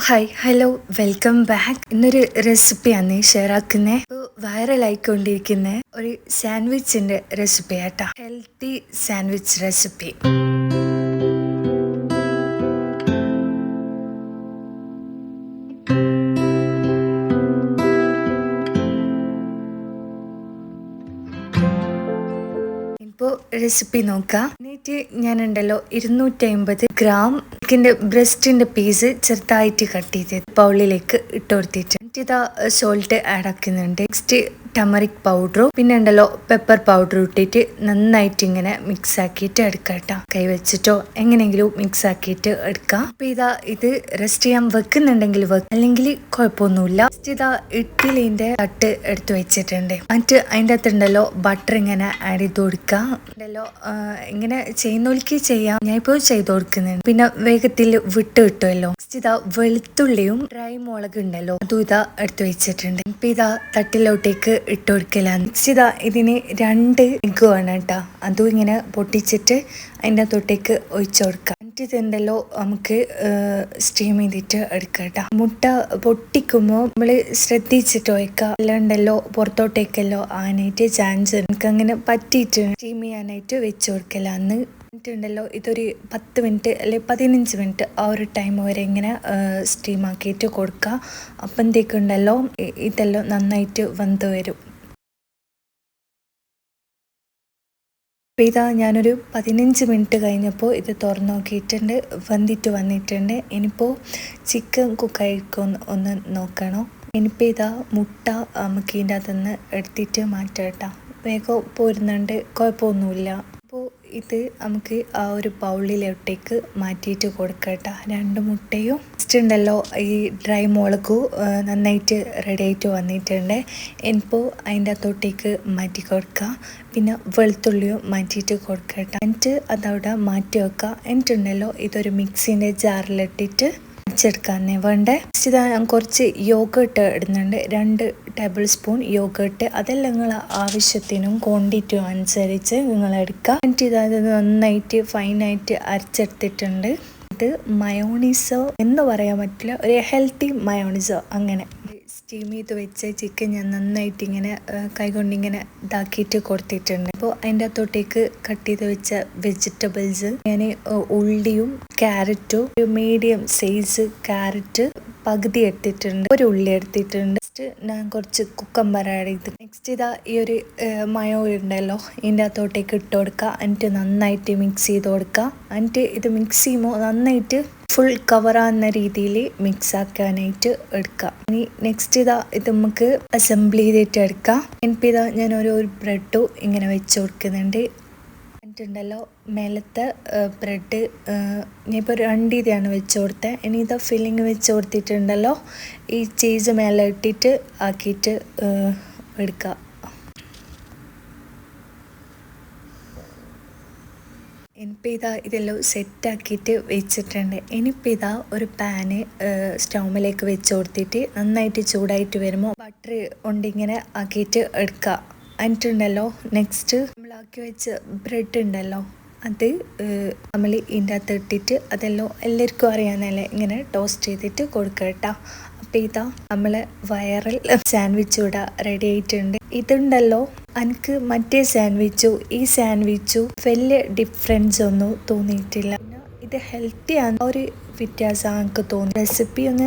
Hi hello welcome back. ഇന്നൊരു റെസിപ്പിയാണ് share ആക്കുന്നത്. ഇപ്പോൾ വൈറലായിക്കൊണ്ടിരിക്കുന്ന ഒരു സാൻഡ്വിച്ചിന്റെ റെസിപ്പി ആട്ടാ. Healthy sandwich recipe. ഇപ്പോൾ റെസിപ്പി നോക്കാം. എന്നിട്ട് ഞാനുണ്ടല്ലോ 250 ഗ്രാം ചിക്കൻ്റെ ബ്രസ്റ്റിൻ്റെ പീസ് ചെറുതായിട്ട് കട്ട് ചെയ്ത് ബൗളിലേക്ക് ഇട്ട് കൊടുത്തിട്ട് ഇതാ സോൾട്ട് ആഡ് ആക്കുന്നുണ്ട്. നെക്സ്റ്റ് ടർമറിക് പൗഡറും പിന്നെ ഉണ്ടല്ലോ പെപ്പർ പൗഡർ ഇട്ടിട്ട് നന്നായിട്ട് ഇങ്ങനെ മിക്സ് ആക്കിയിട്ട് എടുക്കാം കേട്ടോ. കൈ വെച്ചിട്ടോ എങ്ങനെയെങ്കിലും മിക്സ് ആക്കിയിട്ട് എടുക്കാം. അപ്പൊ ഇത് റെസ്റ്റ് ചെയ്യാൻ വെക്കുന്നുണ്ടെങ്കിൽ അല്ലെങ്കിൽ കുഴപ്പമൊന്നുമില്ല. ഇതാ ഇഡ്ഡലിന്റെ തട്ട് എടുത്ത് വെച്ചിട്ടുണ്ട്. എന്നിട്ട് അതിൻ്റെ അകത്തുണ്ടല്ലോ ബട്ടർ ഇങ്ങനെ ആഡ് ചെയ്ത് കൊടുക്കാം. ഉണ്ടല്ലോ ഇങ്ങനെ ചെയ്യുന്നോലിക്ക് ചെയ്യാം. ഞാൻ ഇപ്പോൾ ചെയ്ത് കൊടുക്കുന്നുണ്ട്. പിന്നെ വേഗത്തിൽ വിട്ട് കിട്ടുമല്ലോ. ഇതാ വെളുത്തുള്ളിയും ഡ്രൈ മുളക് ഉണ്ടല്ലോ അതും ഇതാ എടുത്ത് വെച്ചിട്ടുണ്ട്. ഇപ്പൊ ഇതാ തട്ടിലോട്ടേക്ക് ഇട്ട് കൊടുക്കലാണ്. നെക്സ്റ്റ് ഇതാ ഇതിന് 2 എഗ്ഗ് വേണം കേട്ടോ. അതും ഇങ്ങനെ പൊട്ടിച്ചിട്ട് അതിൻ്റെ തൊട്ടേക്ക് ഒഴിച്ചു കൊടുക്കാം. എന്നിട്ട് ഇതുണ്ടല്ലോ നമുക്ക് സ്റ്റീം ചെയ്തിട്ട് എടുക്കാം കേട്ടോ. മുട്ട പൊട്ടിക്കുമ്പോൾ നമ്മൾ ശ്രദ്ധിച്ചിട്ട് ഒഴിക്കുക. അല്ലാണ്ടല്ലോ പുറത്തോട്ടേക്കല്ലോ ആനായിട്ട് ചാൻസ് എനിക്ക് അങ്ങനെ പറ്റിയിട്ട് സ്റ്റീം ചെയ്യാനായിട്ട് വെച്ച് കൊടുക്കലാന്ന്. ണ്ടല്ലോ ഇതൊരു 10 മിനിറ്റ് അല്ലെങ്കിൽ 15 മിനിറ്റ് ആ ഒരു ടൈം വരെ ഇങ്ങനെ സ്റ്റീം ആക്കിയിട്ട് കൊടുക്കുക. അപ്പോഴത്തേക്കുണ്ടല്ലോ ഇതെല്ലാം നന്നായിട്ട് വെന്ത് വരും. അപ്പോൾ ഇതാ ഞാനൊരു 15 മിനിറ്റ് കഴിഞ്ഞപ്പോൾ ഇത് തുറന്നു നോക്കിയിട്ടുണ്ട്. വെന്തിട്ട് വന്നിട്ടുണ്ട്. ഇനിയിപ്പോൾ ചിക്കൻ കുക്കായിരിക്കും ഒന്ന് നോക്കണം. ഇനിയിപ്പോൾ ഇതാ മുട്ട നമുക്ക് ഇതിൻ്റെ അകത്തുനിന്ന് എടുത്തിട്ട് മാറ്റാം കേട്ടോ. വേഗം പോരുന്നുണ്ട്, കുഴപ്പമൊന്നുമില്ല. അപ്പോൾ ഇത് നമുക്ക് ആ ഒരു ബൗളിലോട്ടേക്ക് മാറ്റിയിട്ട് കൊടുക്കട്ടോ. 2 മുട്ടയും ഉണ്ടല്ലോ ഈ ഡ്രൈ മുളകും നന്നായിട്ട് റെഡി ആയിട്ട് വന്നിട്ടുണ്ട്. ഇനിയിപ്പോൾ അതിൻ്റെ അകത്തോട്ടേക്ക് മാറ്റി കൊടുക്കുക. പിന്നെ വെളുത്തുള്ളിയും മാറ്റിയിട്ട് കൊടുക്കട്ടോ. എന്നിട്ട് അതവിടെ മാറ്റി വെക്കുക. എന്നിട്ടുണ്ടല്ലോ ഇതൊരു മിക്സിൻ്റെ ജാറിലിട്ടിട്ട് അടിച്ചെടുക്കാന്നേ വേണ്ടേ. ഇതാ ഞാൻ കുറച്ച് യോഗേട്ട് ഇടുന്നുണ്ട്. 2 ടേബിൾ സ്പൂൺ യോഗേട്ട്. അതെല്ലാം നിങ്ങൾ ആവശ്യത്തിനും ക്വാണ്ടിറ്റിയും അനുസരിച്ച് നിങ്ങൾ എടുക്കുക. എന്നിട്ട് ഇത് നന്നായിട്ട് ഫൈനായിട്ട് അരച്ചെടുത്തിട്ടുണ്ട്. ഇത് മയോണീസോ എന്ന് പറയാൻ പറ്റില്ല, ഒരു ഹെൽത്തി മയോണീസോ. അങ്ങനെ സ്റ്റീം ചെയ്ത് വെച്ച ചിക്കൻ ഞാൻ നന്നായിട്ട് ഇങ്ങനെ കൈകൊണ്ടിങ്ങനെ ഇതാക്കിയിട്ട് കൊടുത്തിട്ടുണ്ട്. അപ്പോൾ അതിൻ്റെ അകത്തോട്ടേക്ക് കട്ട് ചെയ്ത് വെച്ച വെജിറ്റബിൾസ് ഞാൻ ഉള്ളിയും ക്യാരറ്റും ഒരു മീഡിയം സൈസ് ക്യാരറ്റ് പകുതി എടുത്തിട്ടുണ്ട്. ഒരു ഉള്ളി എടുത്തിട്ടുണ്ട്. ഞാൻ കുറച്ച് കുക്കമ്പർ ആഡ് ചെയ്ത് നെക്സ്റ്റ് ഇതാ ഈ ഒരു മയോ ഉണ്ടല്ലോ ഇതിൻ്റെ അകത്തോട്ടേക്ക് ഇട്ട് കൊടുക്കുക. എന്നിട്ട് നന്നായിട്ട് മിക്സ് ചെയ്ത് കൊടുക്കുക. എന്നിട്ട് ഇത് മിക്സ് ചെയ്യുമ്പോൾ നന്നായിട്ട് ഫുൾ കവറാകുന്ന രീതിയിൽ മിക്സ് ആക്കാനായിട്ട് എടുക്കുക. ഇനി നെക്സ്റ്റ് ഇത് നമുക്ക് അസംബിൾ ചെയ്തിട്ട് എടുക്കാം. എന്നിട്ട് ഞാൻ ഒരു ബ്രെഡും ഇങ്ങനെ വെച്ച് കൊടുക്കുന്നുണ്ട്. എന്നിട്ടുണ്ടല്ലോ മേലത്തെ ബ്രെഡ് ഞാനിപ്പോൾ 2 ഇതാണ് വെച്ച് കൊടുത്തത്. ഇനി ഫില്ലിങ് വെച്ച് കൊടുത്തിട്ടുണ്ടല്ലോ ഈ ചീസ് മേലെ ഇട്ടിട്ട് ആക്കിയിട്ട് എടുക്കുക. ഇനിയിപ്പോൾ ഇതെല്ലാം സെറ്റാക്കിയിട്ട് വെച്ചിട്ടുണ്ട്. ഇനിയിപ്പോൾ ഒരു പാന് സ്റ്റൗമിലേക്ക് വെച്ച് കൊടുത്തിട്ട് നന്നായിട്ട് ചൂടായിട്ട് വരുമ്പോൾ ബട്ടർ കൊണ്ടിങ്ങനെ ആക്കിയിട്ട് എടുക്കുക. എന്നിട്ടുണ്ടല്ലോ നെക്സ്റ്റ് നമ്മളാക്കി വെച്ച ബ്രെഡ് ഉണ്ടല്ലോ അത് നമ്മൾ ഇതിൻ്റെ അകത്ത് ഇട്ടിട്ട് അതെല്ലാം എല്ലാവർക്കും അറിയാവുന്നല്ലേ ഇങ്ങനെ ടോസ്റ്റ് ചെയ്തിട്ട് കൊടുക്കുക കേട്ടോ. അപ്പോൾ നമ്മളെ വൈറൽ സാൻഡ്വിച്ച് ഇവിടെ റെഡി ആയിട്ടുണ്ട്. ഇതുണ്ടല്ലോ എനിക്ക് മറ്റേ സാൻഡ്വിച്ചും ഈ സാൻഡ്വിച്ചും വലിയ ഡിഫറൻസ് ഒന്നും തോന്നിയിട്ടില്ല. ഇത് ഹെൽത്തിയാണ്, ഒരു വ്യത്യാസം എനിക്ക് തോന്നി. റെസിപ്പി ഒന്ന്